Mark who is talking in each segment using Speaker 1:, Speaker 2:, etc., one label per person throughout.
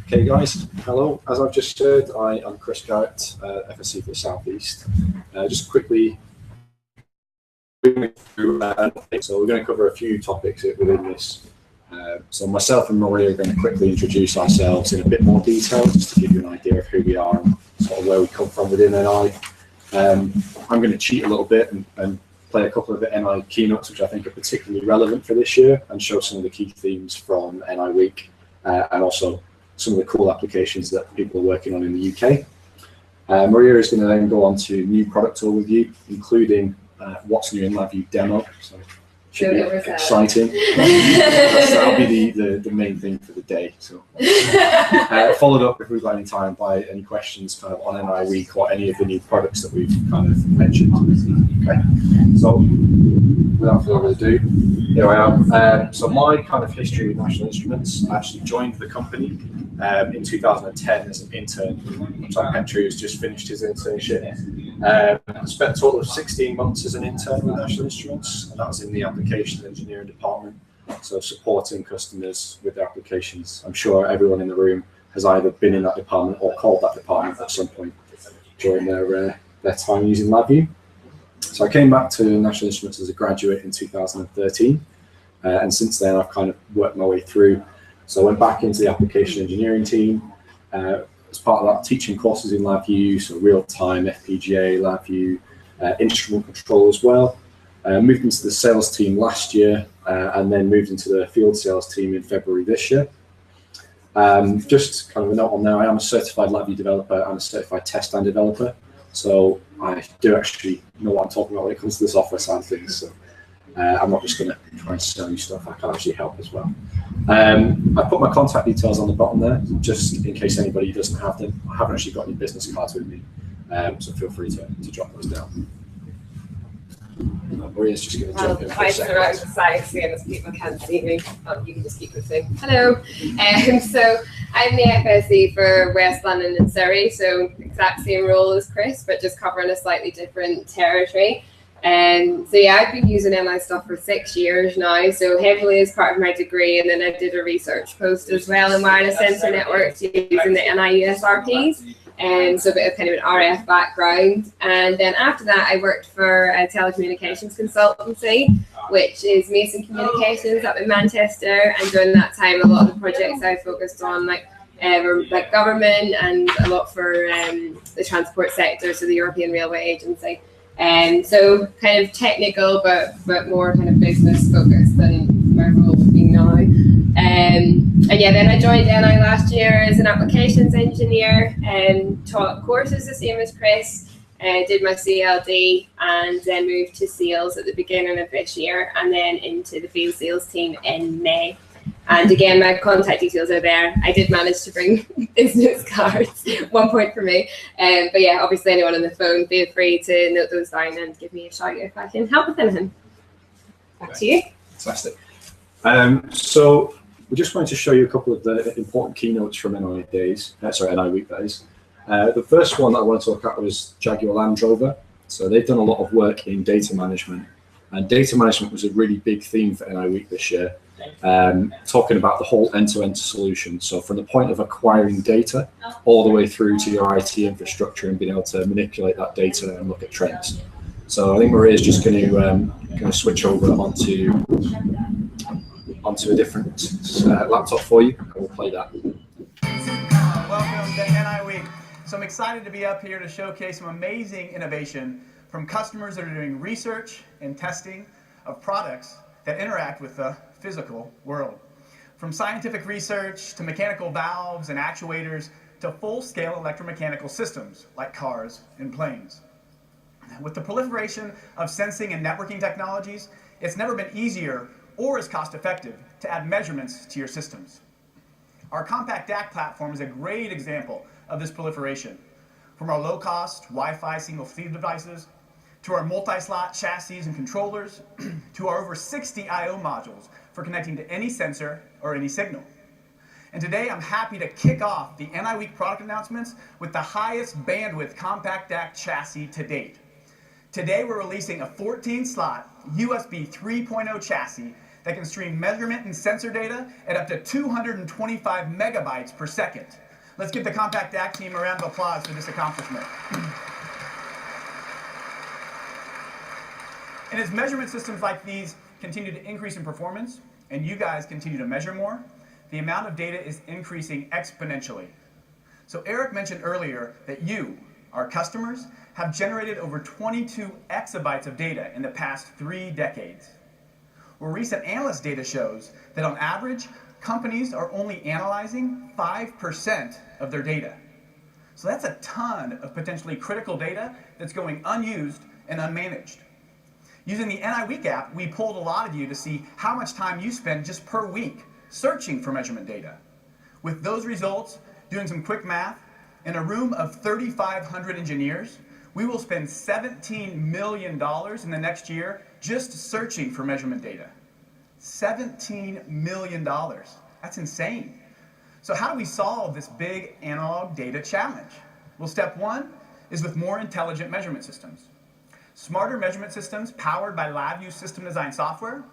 Speaker 1: Okay guys, hello. As I've just said, I am Chris Garratt, FSC for the South East. Just quickly, so we're going to cover a few topics within this. So myself and Maria are going to quickly introduce ourselves in a bit more detail, just to give you an idea of who we are and sort of where we come from within NI. I'm going to cheat a little bit and play a couple of the NI keynotes, which I think are particularly relevant for this year, and show some of the key themes from NI Week, and also some of the cool applications that people are working on in the UK. Maria is going to then go on to new product overview, including what's new in LabVIEW demo. So should be exciting. That'll be the main thing for the day. So followed up, if we've got any time, by any questions kind of on NI Week or any of the new products that we've kind of mentioned. Okay. So without further ado, here I am. So my kind of history with National Instruments, I actually joined the company in 2010 as an intern. Petri has just finished his internship. I spent a total of 16 months as an intern with National Instruments, and that was in the application engineering department, so supporting customers with their applications. I'm sure everyone in the room has either been in that department or called that department at some point during their time using LabVIEW. So I came back to National Instruments as a graduate in 2013, and since then I've kind of worked my way through. So I went back into the application engineering team, as part of that, teaching courses in LabVIEW, so real-time, FPGA, LabVIEW, instrument control as well. Moved into the sales team last year, and then moved into the field sales team in February this year. Just kind of a note on there, I am a certified LabVIEW developer and a certified test and developer. So I do actually know what I'm talking about when it comes to the software side of things. So I'm not just going to try and sell you stuff, I can actually help as well. I put my contact details on the bottom there, just in case anybody doesn't have them. I haven't actually got any business cards with me, so feel free to jot those down. Maria's just going to jump in for a second.
Speaker 2: Around the side, seeing as people can't see me. You can just keep listening. Hello. So I'm the FSC for West London and Surrey, so exact same role as Chris, but just covering a slightly different territory. So yeah, I've been using NI stuff for 6 years now, so heavily as part of my degree, and then I did a research post as well in wireless sensor networks using the NI USRPs, and so a bit of kind of an RF background. And then after that, I worked for a telecommunications consultancy, which is Mason Communications up in Manchester, and during that time, a lot of the projects I focused on like government and a lot for the transport sector, so the European Railway Agency. So kind of technical, but more kind of business focused than my role would be now. And yeah, then I joined NI last year as an applications engineer and taught courses the same as Chris. Did my CLD and then moved to sales at the beginning of this year, and then into the field sales team in May. And again, my contact details are there. I did manage to bring business cards, 1 point for me. But yeah, obviously anyone on the phone, feel free to note those down and give me a shout if I can help with anything. Back to you.
Speaker 1: Fantastic. So we're just going to show you a couple of the important keynotes from NI days, NI Week days. The first one that I want to talk about was Jaguar Land Rover. So they've done a lot of work in data management, and data management was a really big theme for NI Week this year. Talking about the whole end-to-end solution, so from the point of acquiring data all the way through to your IT infrastructure and being able to manipulate that data and look at trends. So I think Maria is just going to switch over onto a different laptop for you, and we'll play that.
Speaker 3: Welcome to NI Week. So I'm excited to be up here to showcase some amazing innovation from customers that are doing research and testing of products that interact with the physical world. From scientific research to mechanical valves and actuators to full-scale electromechanical systems like cars and planes. With the proliferation of sensing and networking technologies, it's never been easier or as cost-effective to add measurements to your systems. Our compact DAC platform is a great example of this proliferation. From our low-cost Wi-Fi single-sleeve devices, to our multi-slot chassis and controllers, to our over 60 I/O modules for connecting to any sensor or any signal. And today I'm happy to kick off the NI Week product announcements with the highest bandwidth compact DAC chassis to date. Today we're releasing a 14-slot USB 3.0 chassis that can stream measurement and sensor data at up to 225 megabytes per second. Let's give the Compact DAC team a round of applause for this accomplishment. And as measurement systems like these continue to increase in performance, and you guys continue to measure more, the amount of data is increasing exponentially. So Eric mentioned earlier that you, our customers, have generated over 22 exabytes of data in the past 3 decades. Well, recent analyst data shows that on average, companies are only analyzing 5% of their data. So that's a ton of potentially critical data that's going unused and unmanaged. Using the NI Week app, we polled a lot of you to see how much time you spend just per week searching for measurement data. With those results, doing some quick math, in a room of 3,500 engineers, we will spend $17 million in the next year just searching for measurement data. $17 million. That's insane. So how do we solve this big analog data challenge? Well, step one is with more intelligent measurement systems. Smarter measurement systems powered by LabVIEW system design software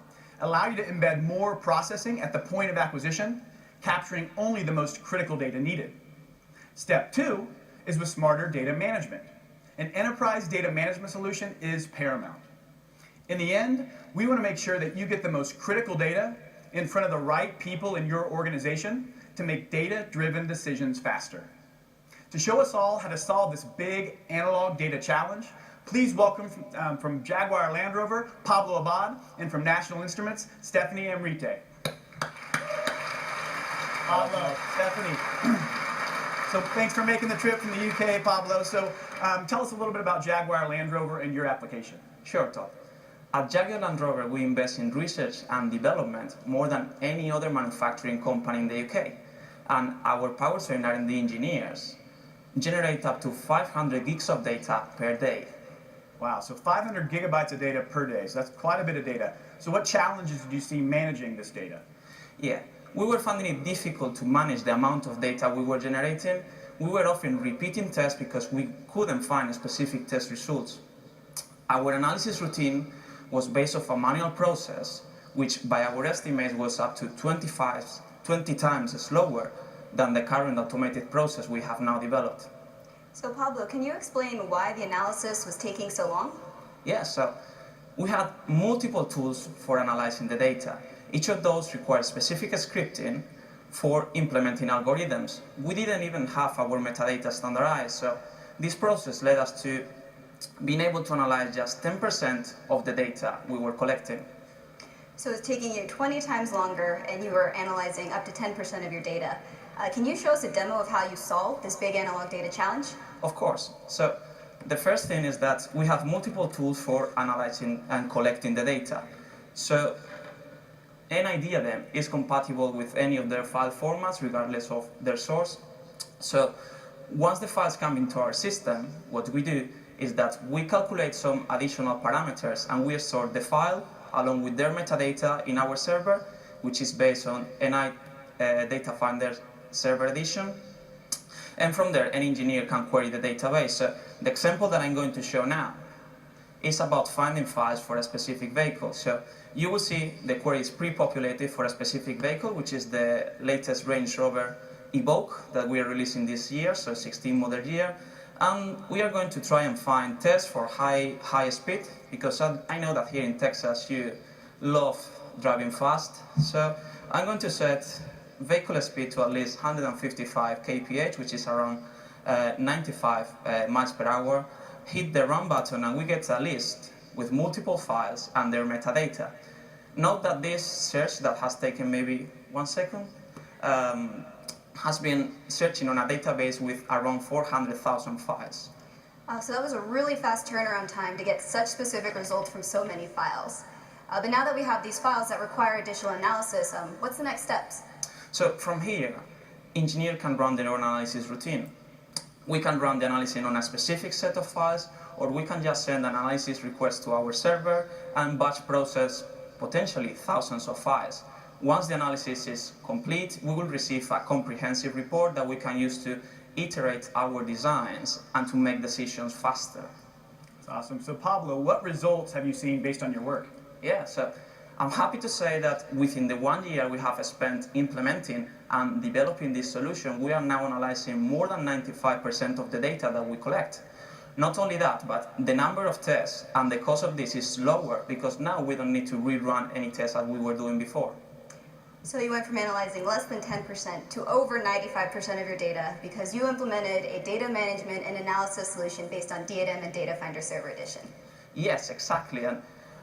Speaker 3: allow you to embed more processing at the point of acquisition, capturing only the most critical data needed. Step two is with smarter data management. An enterprise data management solution is paramount. In the end, we want to make sure that you get the most critical data in front of the right people in your organization to make data-driven decisions faster. To show us all how to solve this big analog data challenge, please welcome from Jaguar Land Rover, Pablo Abad, and from National Instruments, Stephanie Amrite. Pablo, Stephanie. So thanks for making the trip from the UK, Pablo. So tell us a little bit about Jaguar Land Rover and your application.
Speaker 4: Sure, Todd. At Jaguar Land Rover, we invest in research and development more than any other manufacturing company in the UK. And our powertrain R&D engineers generate up to 500 gigs of data per day.
Speaker 3: Wow, so 500 gigabytes of data per day. So that's quite a bit of data. So what challenges do you see managing this data?
Speaker 4: Yeah, we were finding it difficult to manage the amount of data we were generating. We were often repeating tests because we couldn't find specific test results. Our analysis routine was based off a manual process, which by our estimates was up to 20 times slower than the current automated process we have now developed.
Speaker 5: So Pablo, can you explain why the analysis was taking so long?
Speaker 4: Yeah, so we had multiple tools for analyzing the data. Each of those required specific scripting for implementing algorithms. We didn't even have our metadata standardized, so this process led us to being able to analyze just 10% of the data we were collecting.
Speaker 5: So it's taking you 20 times longer and you were analyzing up to 10% of your data. Can you show us a demo of how you solved this big analog data challenge?
Speaker 4: Of course. So the first thing is that we have multiple tools for analyzing and collecting the data. So NI Diadem is compatible with any of their file formats regardless of their source. So once the files come into our system, what we do is that we calculate some additional parameters and we store the file along with their metadata in our server, which is based on NI Data Finder Server Edition. And from there, any engineer can query the database. So the example that I'm going to show now is about finding files for a specific vehicle. So you will see the query is pre-populated for a specific vehicle, which is the latest Range Rover Evoque that we are releasing this year, so 16 model year. And we are going to try and find tests for high speed, because I know that here in Texas you love driving fast. So I'm going to set vehicle speed to at least 155 kph, which is around 95 miles per hour. Hit the run button and we get a list with multiple files and their metadata. Note that this search that has taken maybe 1 second has been searching on a database with around 400,000 files.
Speaker 5: So that was a really fast turnaround time to get such specific results from so many files. But now that we have these files that require additional analysis, what's the next steps?
Speaker 4: So from here, engineer can run their own analysis routine. We can run the analysis on a specific set of files, or we can just send an analysis request to our server and batch process potentially thousands of files. Once the analysis is complete, we will receive a comprehensive report that we can use to iterate our designs and to make decisions faster.
Speaker 3: That's awesome. So Pablo, what results have you seen based on your work?
Speaker 4: Yeah, so I'm happy to say that within the 1 year we have spent implementing and developing this solution, we are now analyzing more than 95% of the data that we collect. Not only that, but the number of tests and the cost of this is lower because now we don't need to rerun any tests as we were doing before.
Speaker 5: So you went from analyzing less than 10% to over 95% of your data because you implemented a data management and analysis solution based on DADM and Data Finder Server Edition.
Speaker 4: Yes, exactly. And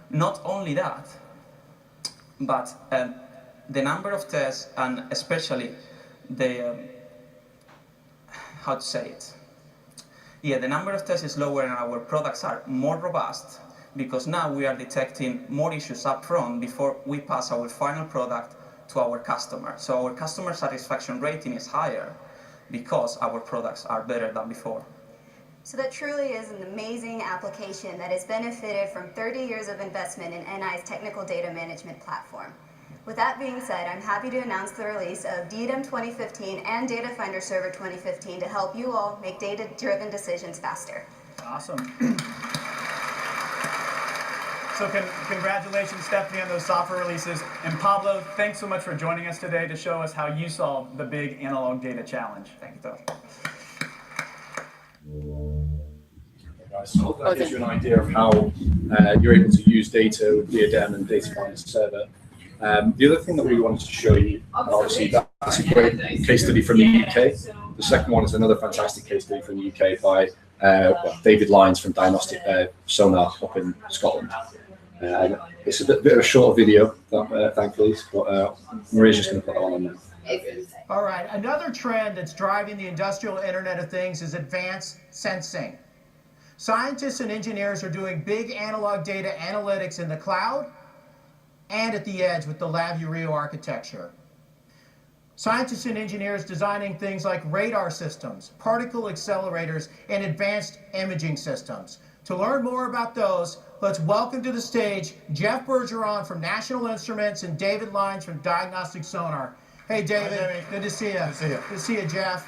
Speaker 4: not only that, but the number of tests and especially the, how to say it? Yeah, the number of tests is lower and our products are more robust because now we are detecting more issues up front before we pass our final product to our customer. So our customer satisfaction rating is higher because our products are better than before.
Speaker 5: So that truly is an amazing application that has benefited from 30 years of investment in NI's technical data management platform. With that being said, I'm happy to announce the release of DADM 2015 and Data Finder Server 2015 to help you all make data-driven decisions faster.
Speaker 3: Awesome. So congratulations, Stephanie, on those software releases. And Pablo, thanks so much for joining us today to show us how you solved the big analog data challenge. Thank you, Todd.
Speaker 1: So that gives you an idea of how you're able to use data with DADM and Data Finder Server. The other thing that we wanted to show you, obviously that's a great case study from the UK. The second one is another fantastic case study from the UK by David Lyons from Diagnostic Sonar up in Scotland. It's a bit of a short video, thankfully, but Maria's just going to put that one on now.
Speaker 6: All right, another trend that's driving the industrial Internet of Things is advanced sensing. Scientists and engineers are doing big analog data analytics in the cloud and at the edge with the LabVIEW architecture. Scientists and engineers designing things like radar systems, particle accelerators, and advanced imaging systems. To learn more about those, let's welcome to the stage Jeff Bergeron from National Instruments and David Lyons from Diagnostic Sonar. Hey, David. Hi, good to see you. Good to see you. Good to see you, Jeff.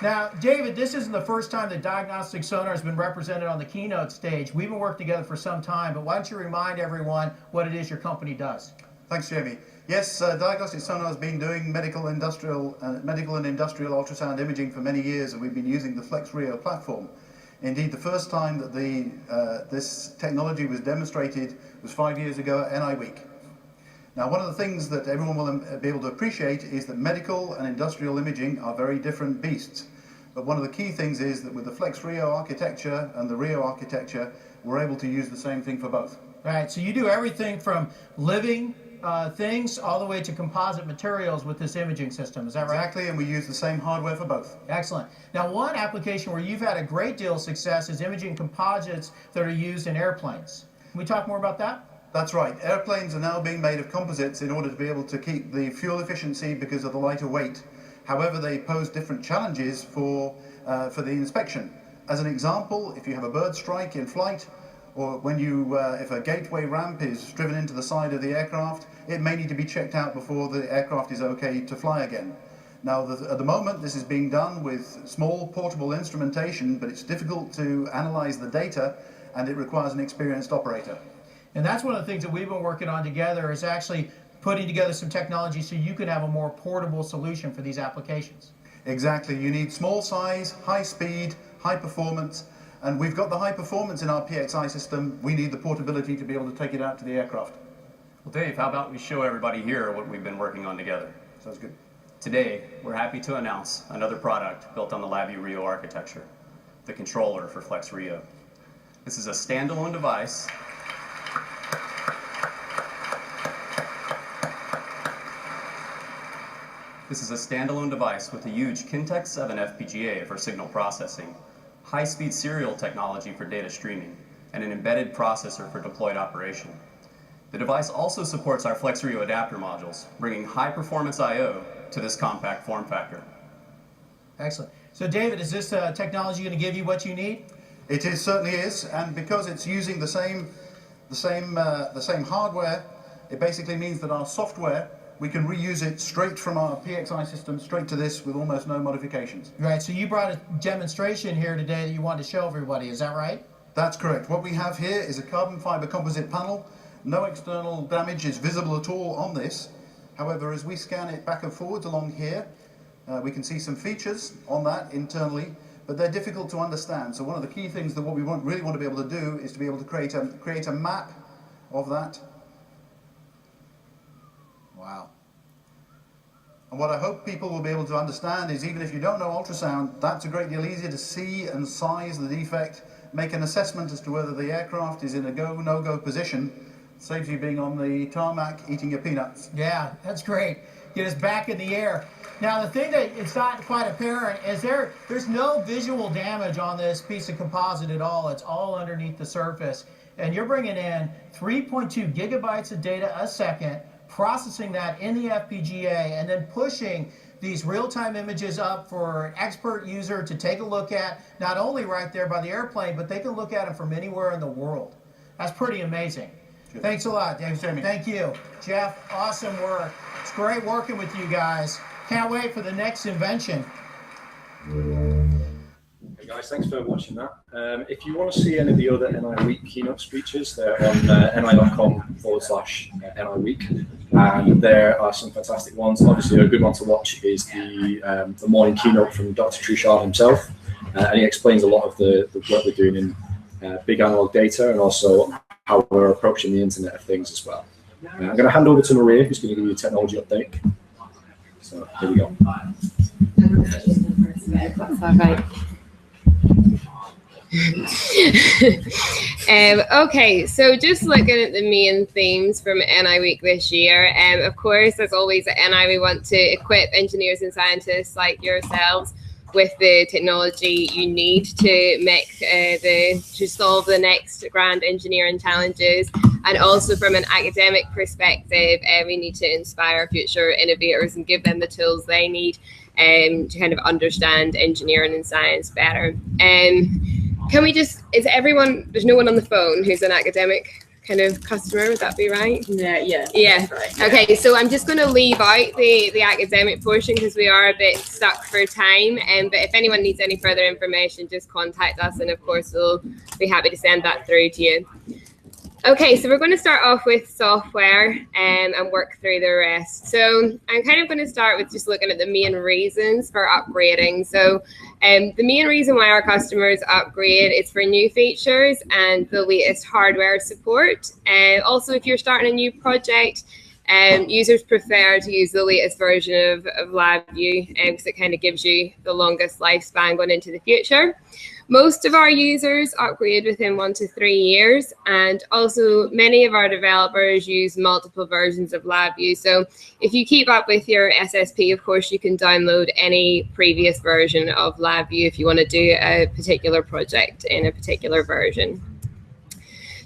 Speaker 6: Now, David, this isn't the first time that Diagnostic Sonar has been represented on the keynote stage. We've been working together for some time, but why don't you remind everyone what it is your company does?
Speaker 7: Thanks, Jamie. Yes, Diagnostic Sonar has been doing medical and industrial ultrasound imaging for many years, and we've been using the FlexRio platform. Indeed, the first time that this technology was demonstrated was 5 years ago at NI Week. Now, one of the things that everyone will be able to appreciate is that medical and industrial imaging are very different beasts. But one of the key things is that with the FlexRio architecture and the Rio architecture, we're able to use the same thing for both.
Speaker 6: Right, so you do everything from living things all the way to composite materials with this imaging system, is that right?
Speaker 7: Exactly, and we use the same hardware for both.
Speaker 6: Excellent. Now, one application where you've had a great deal of success is imaging composites that are used in airplanes. Can we talk more about that?
Speaker 7: That's right. Airplanes are now being made of composites in order to be able to keep the fuel efficiency because of the lighter weight. However, they pose different challenges for the inspection. As an example, if you have a bird strike in flight, or when if a gateway ramp is driven into the side of the aircraft, it may need to be checked out before the aircraft is okay to fly again. Now, at the moment, this is being done with small portable instrumentation, but it's difficult to analyze the data, and it requires an experienced operator.
Speaker 6: And that's one of the things that we've been working on together is actually putting together some technology so you can have a more portable solution for these applications.
Speaker 7: Exactly. You need small size, high speed, high performance, and we've got the high performance in our PXI system. We need the portability to be able to take it out to the aircraft.
Speaker 8: Well, Dave, how about we show everybody here what we've been working on together?
Speaker 7: Sounds good.
Speaker 8: Today, we're happy to announce another product built on the LabVIEW Rio architecture, the controller for FlexRio. This is a standalone device with a huge Kintex 7 FPGA for signal processing, high-speed serial technology for data streaming, and an embedded processor for deployed operation. The device also supports our FlexRio adapter modules, bringing high-performance I/O to this compact form factor.
Speaker 6: Excellent. So, David, is this technology going to give you what you need?
Speaker 7: It certainly is, and because it's using the same hardware, it basically means that our software, we can reuse it straight from our PXI system straight to this with almost no modifications.
Speaker 6: Right, so you brought a demonstration here today that you wanted to show everybody, is that right?
Speaker 7: That's correct. What we have here is a carbon fiber composite panel. No external damage is visible at all on this. However, as we scan it back and forwards along here, we can see some features on that internally, but they're difficult to understand. So one of the key things that what we really want to be able to do is to be able to create a map of that. Wow. And what I hope people will be able to understand is, even if you don't know ultrasound, that's a great deal easier to see and size the defect, make an assessment as to whether the aircraft is in a go, no-go position. Saves you being on the tarmac eating your peanuts.
Speaker 6: Yeah, that's great. Get us back in the air. Now, the thing that it's not quite apparent is there's no visual damage on this piece of composite at all. It's all underneath the surface. And you're bringing in 3.2 gigabytes of data a second, processing that in the FPGA, and then pushing these real-time images up for an expert user to take a look at, not only right there by the airplane, but they can look at them from anywhere in the world. That's pretty amazing. Good. Thanks a lot, Dave. Thank you. Jeff, awesome work. It's great working with you guys. Can't wait for the next invention.
Speaker 1: Hey guys, thanks for watching that. If you want to see any of the other NI Week keynote speeches, they're on ni.com/NI Week. And there are some fantastic ones. Obviously, a good one to watch is the morning keynote from Dr. Truchard himself. And he explains a lot of the work we're doing in big analog data, and also how we're approaching the Internet of Things as well. I'm going to hand over to Maria, who's going to give you a technology update. So here we go.
Speaker 2: That's all right. Okay, so just looking at the main themes from NI Week this year, of course, as always at NI, we want to equip engineers and scientists like yourselves with the technology you need to make to solve the next grand engineering challenges. And also from an academic perspective, we need to inspire future innovators and give them the tools they need to kind of understand engineering and science better. Can we just, is everyone, there's no one on the phone who's an academic kind of customer, would that be right? Yeah. Right, yeah. Okay, so I'm just going to leave out the academic portion because we are a bit stuck for time. But if anyone needs any further information, just contact us, and of course we'll be happy to send that through to you. Okay, so we're going to start off with software and work through the rest. So I'm kind of going to start with just looking at the main reasons for upgrading. So the main reason why our customers upgrade is for new features and the latest hardware support. And also, if you're starting a new project, users prefer to use the latest version of LabVIEW because it kind of gives you the longest lifespan going into the future. Most of our users upgrade within 1 to 3 years, and also many of our developers use multiple versions of LabVIEW. So if you keep up with your SSP, of course, you can download any previous version of LabVIEW if you want to do a particular project in a particular version.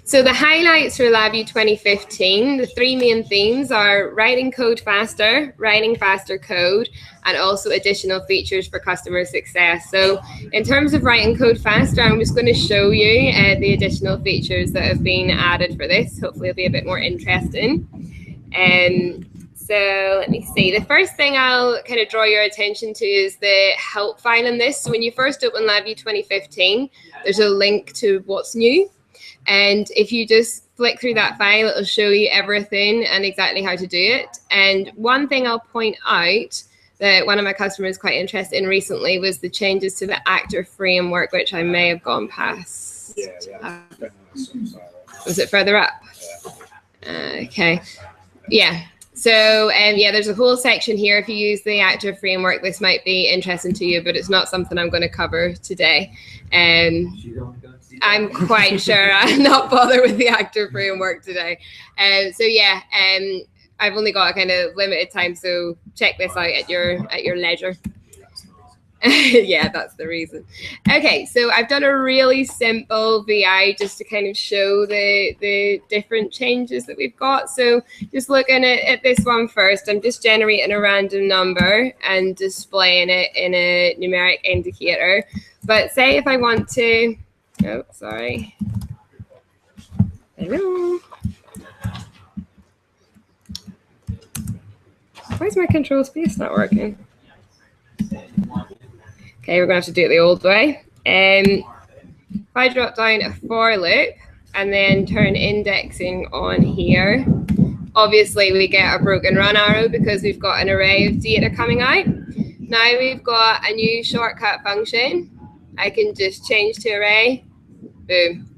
Speaker 2: So the highlights for LabVIEW 2015, the 3 main themes are writing code faster, writing faster code, and also additional features for customer success. So in terms of writing code faster, I'm just going to show you the additional features that have been added for this. Hopefully it'll be a bit more interesting. So let me see. The first thing I'll kind of draw your attention to is the help file in this. So when you first open LabVIEW 2015, there's a link to what's new. And if you just flick through that file, it'll show you everything and exactly how to do it. And one thing I'll point out that one of my customers quite interested in recently was the changes to the actor framework, which I may have gone past.
Speaker 1: Yeah.
Speaker 2: Was it further up? Okay. Yeah. So yeah, there's a whole section here. If you use the actor framework, this might be interesting to you, but it's not something I'm going to cover today. I'm quite sure I'm not bothered with the actor framework today. So yeah, I've only got a kind of limited time, so check this out at your leisure. Yeah, that's the reason. Okay, so I've done a really simple VI just to kind of show the different changes that we've got. So just looking at this one first, I'm just generating a random number and displaying it in a numeric indicator. But say if I want to, oh, sorry. Hello. Why is my control space not working? Okay, we're going to have to do it the old way. if I drop down a for loop and then turn indexing on here, obviously we get a broken run arrow because we've got an array of data coming out. Now we've got a new shortcut function. I can just change to array. Boom.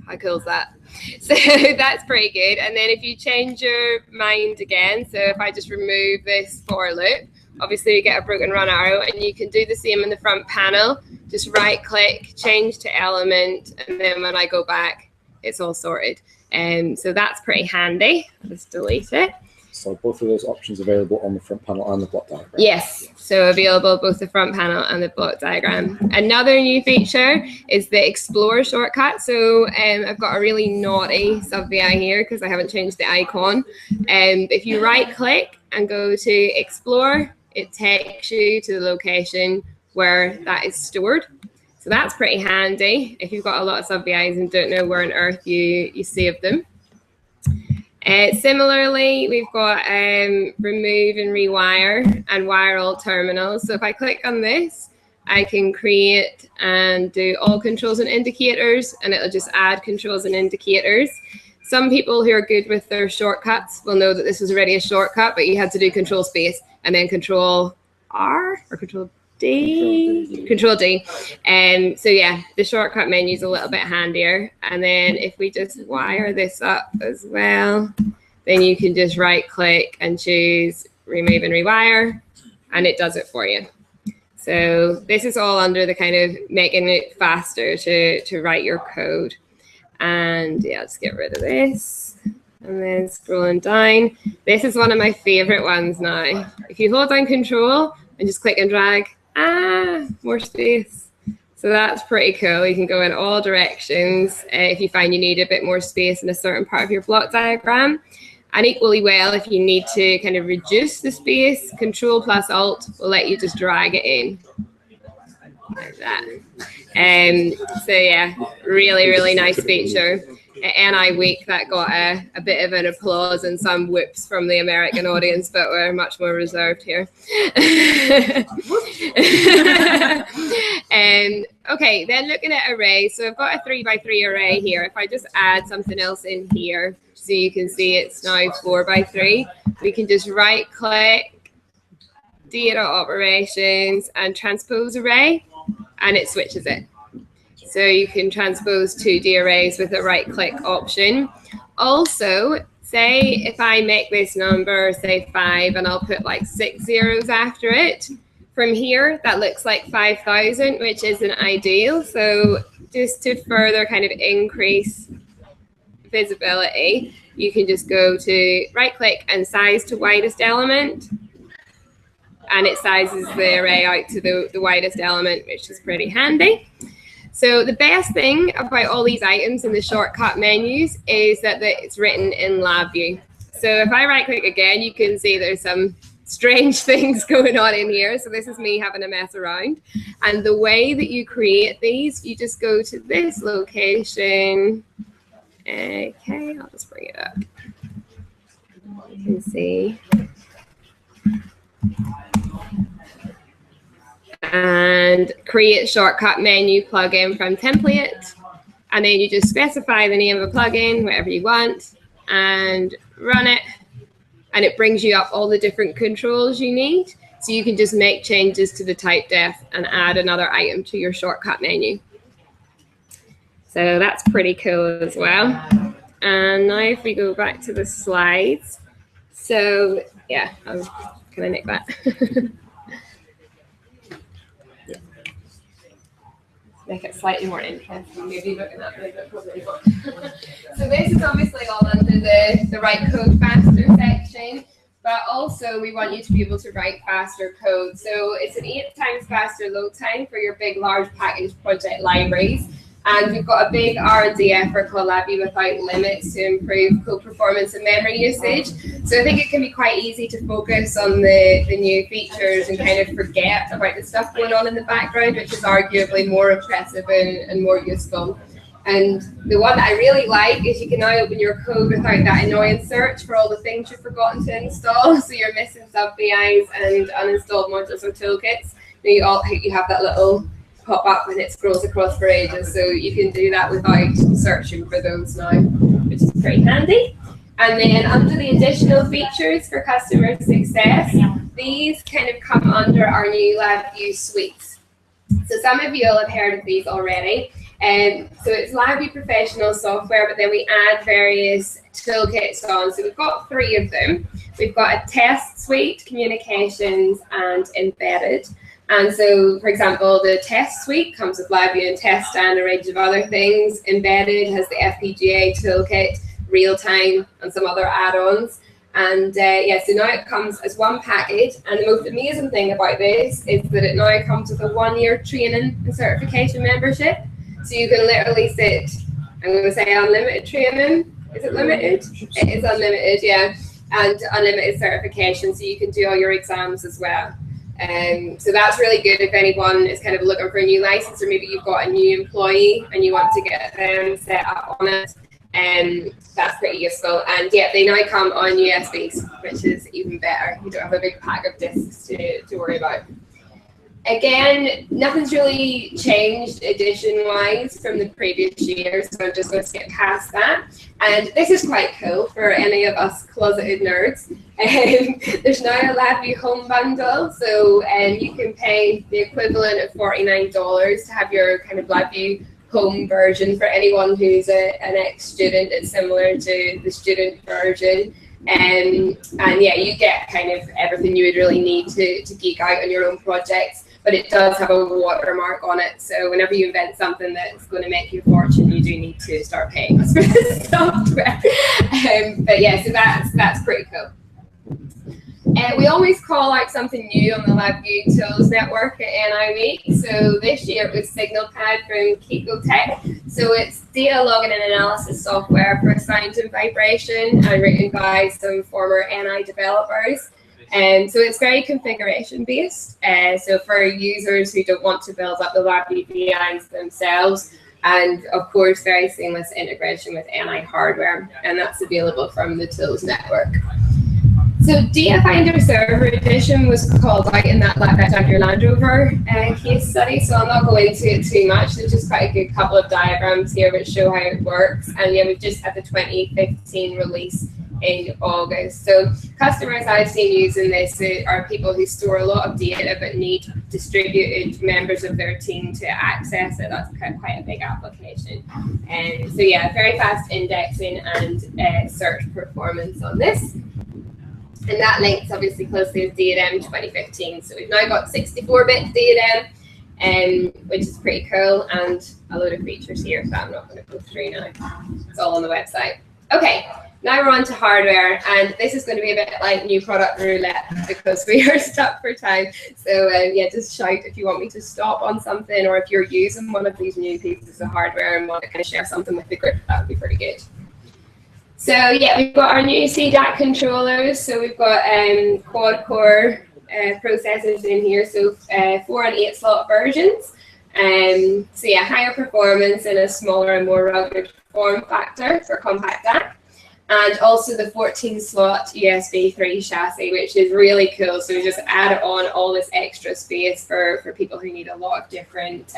Speaker 2: How cool is that? So that's pretty good. And then if you change your mind again, so if I just remove this for loop, obviously you get a broken run arrow, and you can do the same in the front panel. Just right click, change to element, and then when I go back, it's all sorted. So that's pretty handy. Let's delete it.
Speaker 1: So both of those options available on the front panel and the block diagram?
Speaker 2: Yes, so available both the front panel and the block diagram. Another new feature is the Explore shortcut. So I've got a really naughty sub-VI here because I haven't changed the icon. If you right click and go to Explore, it takes you to the location where that is stored. So that's pretty handy if you've got a lot of sub-VIs and don't know where on earth you save them. Similarly, we've got remove and rewire and wire all terminals. So if I click on this, I can create and do all controls and indicators, and it'll just add controls and indicators. Some people who are good with their shortcuts will know that this was already a shortcut, but you had to do control space and then control R or control D. Control D. So yeah, the shortcut menu is a little bit handier. And then if we just wire this up as well, then you can just right click and choose remove and rewire, and it does it for you. So this is all under the kind of making it faster to write your code. And yeah, let's get rid of this. And then scrolling down, this is one of my favorite ones now. If you hold down control and just click and drag, more space. So that's pretty cool. You can go in all directions if you find you need a bit more space in a certain part of your block diagram. And equally well, if you need to kind of reduce the space, Control plus Alt will let you just drag it in. Like that. So yeah, really, really nice feature. At NI Week, that got a bit of an applause and some whoops from the American audience, but we're much more reserved here. Okay, then looking at arrays. So I've got a 3x3 array here. If I just add something else in here, so you can see it's now 4x3, we can just right click, data operations, and transpose array, and it switches it. So you can transpose 2D arrays with a right-click option. Also, say if I make this number, say 5, and I'll put like 6 zeros after it, from here, that looks like 5,000, which isn't ideal. So just to further kind of increase visibility, you can just go to right-click and size to widest element, and it sizes the array out to the widest element, which is pretty handy. So the best thing about all these items in the shortcut menus is that it's written in LabVIEW. So if I right click again, you can see there's some strange things going on in here. So this is me having a mess around. And the way that you create these, you just go to this location. Okay, I'll just bring it up. You can see. And create shortcut menu plugin from template, and then you just specify the name of a plugin, whatever you want, and run it, and it brings you up all the different controls you need, so you can just make changes to the type def and add another item to your shortcut menu. So that's pretty cool as well. And now if we go back to the slides, so yeah, can I nick that? Make it slightly more interesting, maybe looking at it, but probably not. So this is obviously all under the write code faster section, but also we want you to be able to write faster code. So it's an 8 times faster load time for your big, large package project libraries. And we've got a big R&D effort called LabVIEW Without Limits to improve code performance and memory usage. So I think it can be quite easy to focus on the new features and kind of forget about the stuff going on in the background, which is arguably more impressive and more useful. And the one that I really like is you can now open your code without that annoying search for all the things you've forgotten to install. So you're missing sub-VIs and uninstalled modules or toolkits. You have that little pop up and it scrolls across for ages. So you can do that without searching for those now, which is pretty handy. And then under the additional features for customer success, these kind of come under our new LabVIEW suites. So some of you will have heard of these already. So it's LabVIEW professional software, but then we add various toolkits on. So we've got 3 of them. We've got a test suite, communications, and embedded. And so, for example, the test suite comes with LabVIEW and test and a range of other things. Embedded has the FPGA toolkit, real time, and some other add-ons. And yeah, so now it comes as one package. And the most amazing thing about this is that it now comes with a 1-year training and certification membership. So you can literally sit, I'm going to say unlimited training. Is it limited? It is unlimited, yeah. And unlimited certification, so you can do all your exams as well. So that's really good if anyone is kind of looking for a new license, or maybe you've got a new employee and you want to get them set up on it. That's pretty useful. And yeah, they now come on USBs, which is even better. You don't have a big pack of discs to worry about. Again, nothing's really changed edition-wise from the previous year, so I'm just going to skip past that. And this is quite cool for any of us closeted nerds. There's now a LabVIEW home bundle, so you can pay the equivalent of $49 to have your kind of LabVIEW home version. For anyone who's an ex-student, it's similar to the student version. And yeah, you get kind of everything you would really need to geek out on your own projects, but it does have a watermark on it. So whenever you invent something that's going to make you a fortune, you do need to start paying us for the software. But yeah, so that's pretty cool. We always call out something new on the LabVIEW Tools Network at NI Week. So this year it was SignalPad from Keynote. So it's data logging and analysis software for sound and vibration, and written by some former NI developers. So it's very configuration based. So for users who don't want to build up the LabVIEW VMs themselves, and of course very seamless integration with NI hardware, and that's available from the Tools Network. So Data Finder Server Edition was called out in that Jaguar Land Rover case study, so I'll not go into it too much. There's just quite a good couple of diagrams here which show how it works. And yeah, we've just had the 2015 release in August. So customers I've seen using this are people who store a lot of data but need distributed members of their team to access it. That's quite a big application. And so yeah, very fast indexing and search performance on this. And that links obviously closely with DNM 2015. So we've now got 64-bit DNM, which is pretty cool, and a load of features here that I'm not going to go through now. It's all on the website. Okay, now we're on to hardware, and this is going to be a bit like new product roulette because we are stuck for time. So yeah, just shout if you want me to stop on something, or if you're using one of these new pieces of hardware and want to kind of share something with the group, that would be pretty good. So yeah, we've got our new ACDoc controllers. So we've got quad-core processors in here, so 4 and 8 slot versions. So yeah, higher performance in a smaller and more rugged form factor for compact DAC. And also the 14-slot USB 3 chassis, which is really cool. So we just add on all this extra space for people who need a lot of different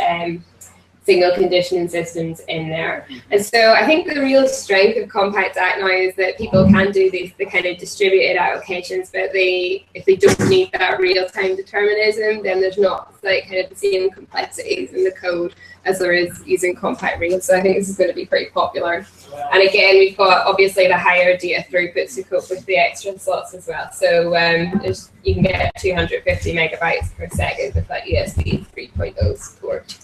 Speaker 2: signal conditioning systems in there. And so I think the real strength of compact DAC now is that people can do the kind of distributed applications, but if they don't need that real-time determinism, then there's not like kind of the same complexities in the code as there is using compact real. So I think this is going to be pretty popular. And again, we've got obviously the higher data throughputs to cope with the extra slots as well. So you can get 250 megabytes per second with that USB 3.0 support.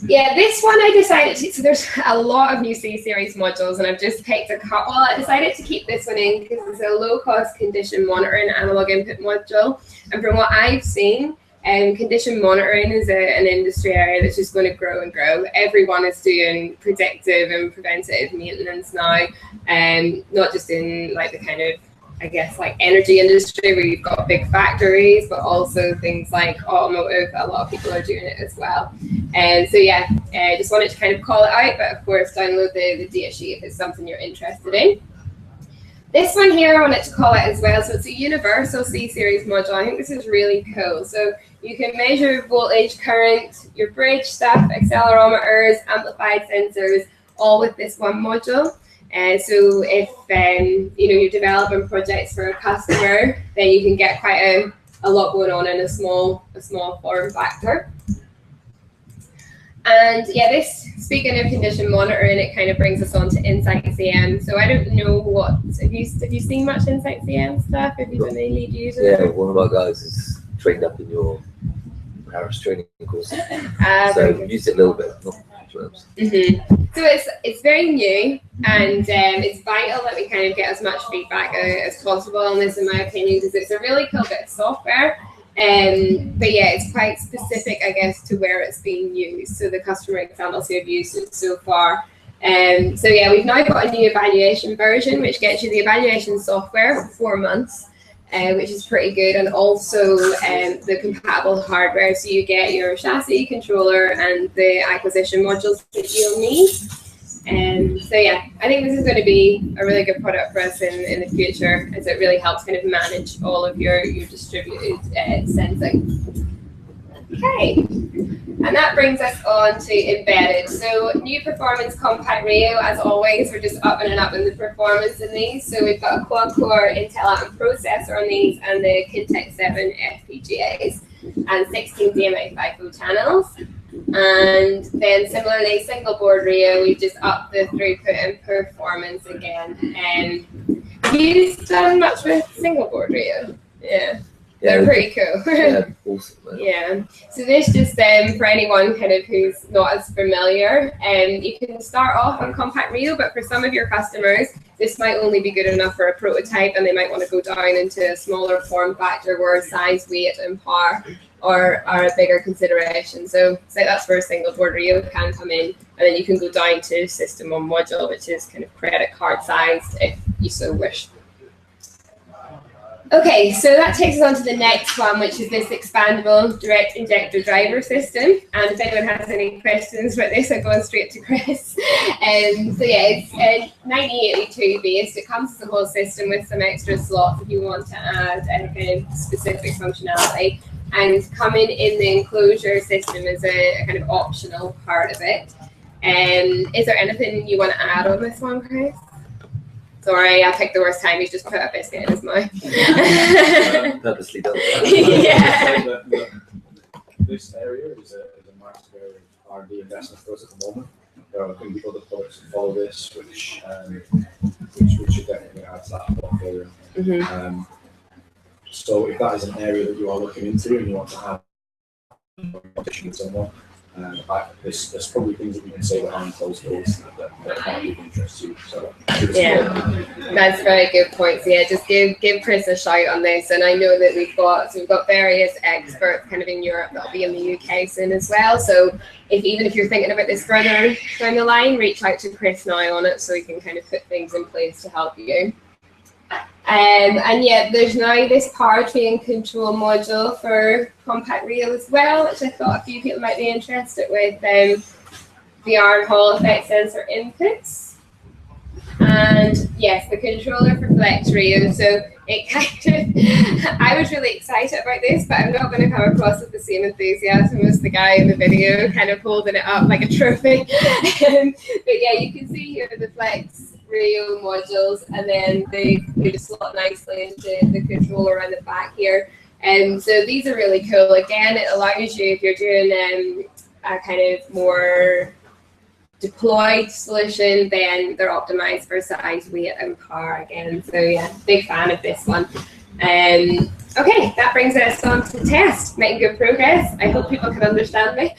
Speaker 2: Yeah, this one I decided to, so there's a lot of new C-series modules, and I've just picked a couple. I decided to keep this one in because it's a low-cost condition monitoring analog input module. And from what I've seen, condition monitoring is an industry area that's just going to grow and grow. Everyone is doing predictive and preventative maintenance now, not just in like the kind of, I guess, like energy industry where you've got big factories, but also things like automotive. A lot of people are doing it as well. And so yeah, I just wanted to kind of call it out, but of course download the data sheet if it's something you're interested in. This one here, I wanted to call it as well. So it's a universal C-series module. I think this is really cool. So you can measure voltage, current, your bridge stuff, accelerometers, amplified sensors, all with this one module. So if you're developing projects for a customer, then you can get quite a lot going on in a small form factor. And yeah, this, speaking of condition monitoring, it kind of brings us on to Insight CM. So I don't know have you seen much Insight CM stuff? Have you done any lead users?
Speaker 9: Yeah, one of our guys is trained up in your Paris training course. So we used it a little bit, not much else.
Speaker 2: So it's very new, and it's vital that we kind of get as much feedback as possible on this, in my opinion, because it's a really cool bit of software. But yeah, it's quite specific, I guess, to where it's being used. So the customer examples who have used it so far. So yeah, we've now got a new evaluation version, which gets you the evaluation software for 4 months, which is pretty good, and also the compatible hardware. So you get your chassis, controller, and the acquisition modules that you'll need. So yeah, I think this is going to be a really good product for us in the future, as it really helps kind of manage all of your distributed sensing. Okay, and that brings us on to embedded. So new performance compact radio, as always, we're just upping and upping the performance in these. So we've got a quad-core Intel Atom processor on these, and the Kintex 7 FPGAs, and 16 DMA FIFO channels. And then similarly, single board radio, we've just upped the throughput and performance again. Have you done much with single board radio? Yeah. They're pretty cool.
Speaker 9: Yeah, awesome.
Speaker 2: Yeah. So this just for anyone kind of who's not as familiar, you can start off on compact radio, but for some of your customers, this might only be good enough for a prototype, and they might want to go down into a smaller form factor where size, weight, and power are a bigger consideration. So that's where a single board radio can come in, and then you can go down to system on module, which is kind of credit card sized if you so wish. Okay, so that takes us on to the next one, which is this expandable direct injector driver system. And if anyone has any questions about this, I'm going straight to Chris. So yeah, it's 9882 based. It comes as a whole system with some extra slots if you want to add any kind of specific functionality. And coming in the enclosure system is a kind of optional part of it. Is there anything you want to add on this one, Chris? Sorry, I picked the worst time. He's just put a biscuit in his mouth.
Speaker 9: Purposely done.
Speaker 2: Yeah.
Speaker 1: This area is a market where R&D investment for us at the moment. There are going to be other products that follow this, which should definitely add to that portfolio. So if that is an area that you are looking into and you want to have competition with someone, there's probably things that we can say behind closed doors that might be of interest to you. So
Speaker 2: yeah, that's a very good point. So yeah, just give Chris a shout on this. And I know that we've got various experts kind of in Europe that'll be in the UK soon as well. So even if you're thinking about this further down the line, reach out to Chris now on it so we can kind of put things in place to help you. And yeah, there's now this powertrain control module for compact rail as well, which I thought a few people might be interested with. VR and Hall effect sensor inputs. And yes, the controller for flex rail. So it kind of, I was really excited about this, but I'm not going to come across with the same enthusiasm as the guy in the video, kind of holding it up like a trophy. But yeah, you can see here the flex radio modules, and then they just slot nicely into the controller around the back here. So these are really cool. Again, it allows you, if you're doing a kind of more deployed solution, then they're optimized for size, weight, and power again. So yeah, big fan of this one. Okay, that brings us on to test, making good progress. I hope people can understand me.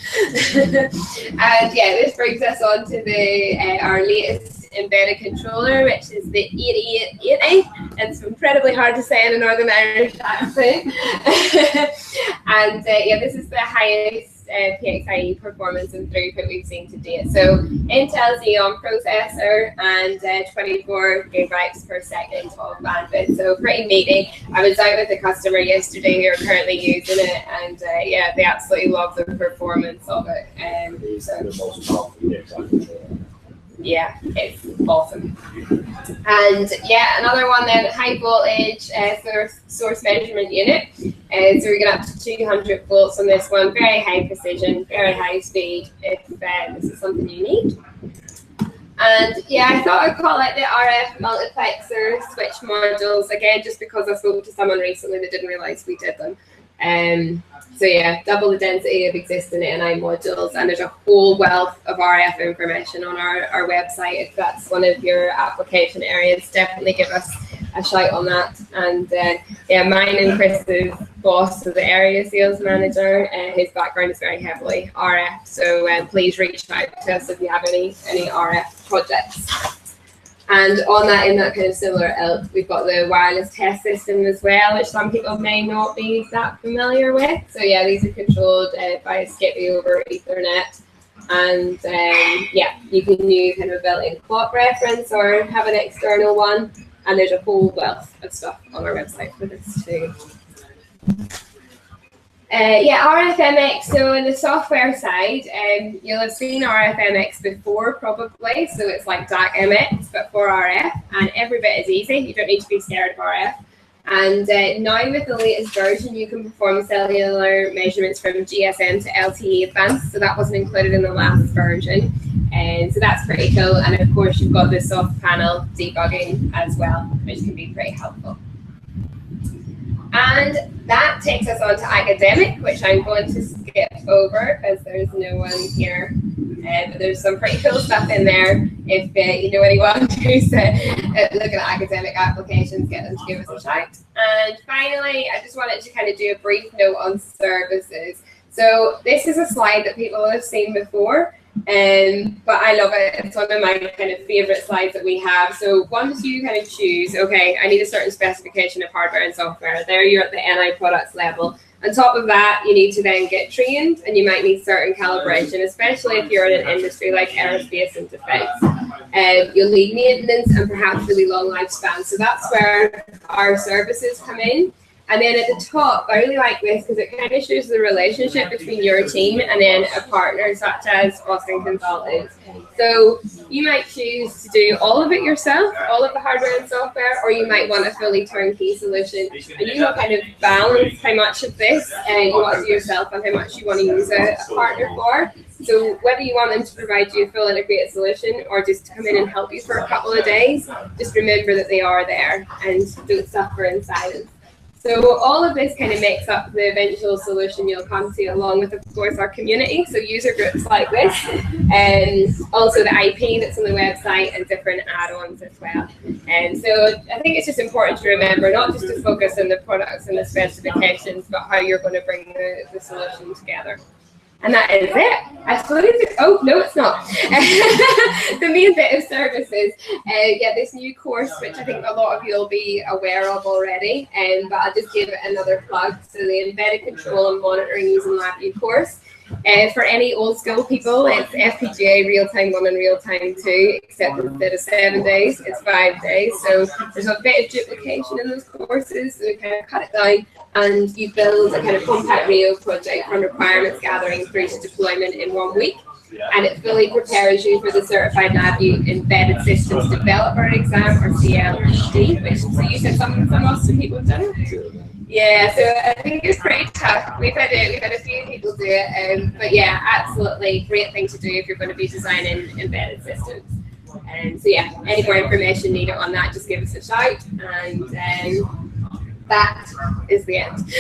Speaker 2: And yeah, this brings us on to the our latest embedded controller, which is the 8880. It's incredibly hard to say in a Northern Irish accent. And yeah, this is the highest PXIe performance and throughput we've seen to date. So Intel Xeon processor and 24 gigabytes per second of bandwidth. So pretty meaty. I was out with a customer yesterday who are currently using it, and yeah, they absolutely love the performance of it. So yeah, it's awesome. And yeah, another one then, high voltage source measurement unit. So we're going up to 200 volts on this one, very high precision, very high speed, if this is something you need. And yeah, I thought I'd call it the RF multiplexer switch modules, again, just because I spoke to someone recently that didn't realize we did them. So yeah, double the density of existing NI modules, and there's a whole wealth of RF information on our website. If that's one of your application areas, definitely give us a shout on that. And yeah, mine and Chris's boss, so the area sales manager, his background is very heavily RF, so please reach out to us if you have any RF projects. And on that, in that kind of similar ilk, we've got the wireless test system as well, which some people may not be that familiar with. So yeah, these are controlled by a Skippy over Ethernet. And yeah, you can use kind of a built-in clock reference or have an external one. And there's a whole wealth of stuff on our website for this too. Yeah, RFMX, so in the software side, you'll have seen RFMX before probably, so it's like DAC-MX, but for RF, and every bit is easy, you don't need to be scared of RF. And now with the latest version, you can perform cellular measurements from GSM to LTE Advanced, so that wasn't included in the last version. And so that's pretty cool, and of course you've got the soft panel debugging as well, which can be pretty helpful. And that takes us on to academic, which I'm going to skip over because there's no one here. But there's some pretty cool stuff in there. If you know anyone who's looking at academic applications, get them to give us a shout. And finally, I just wanted to kind of do a brief note on services. So this is a slide that people have seen before. But I love it. It's one of my kind of favorite slides that we have. So once you kind of choose, okay, I need a certain specification of hardware and software, there you're at the NI products level. On top of that, you need to then get trained, and you might need certain calibration, especially if you're in an industry like aerospace and defense. You'll need maintenance and perhaps really long lifespan. So that's where our services come in. And then at the top, I really like this because it kind of shows the relationship between your team and then a partner such as Austin Consultants. So you might choose to do all of it yourself, all of the hardware and software, or you might want a fully turnkey solution. And you can kind of balance how much of this you want to do yourself and how much you want to use a partner for. So whether you want them to provide you a full integrated solution or just to come in and help you for a couple of days, just remember that they are there and don't suffer in silence. So all of this kind of makes up the eventual solution you'll come to, along with, of course, our community, so user groups like this, and also the IP that's on the website and different add-ons as well. And so I think it's just important to remember not just to focus on the products and the specifications, but how you're going to bring the solution together. And that is it. I suppose oh, no, it's not. The main bit of services, yeah, this new course, which I think a lot of you will be aware of already, but I'll just give it another plug. So the Embedded Control and Monitoring Using LabVIEW course. For any old school people, it's FPGA real-time 1 and real-time 2, except instead of 7 days, it's 5 days. So there's a bit of duplication in those courses, so we kind of cut it down, and you build a kind of compact real project from requirements gathering through to deployment in 1 week. And it fully prepares you for the Certified LabVIEW Embedded Systems Developer exam, or CLD, which, so you said some people have done it? Yeah, so I think it's pretty tough. We've had a few people do it, but yeah, absolutely great thing to do if you're going to be designing embedded systems. So yeah, any more information needed on that, just give us a shout, and that is the end.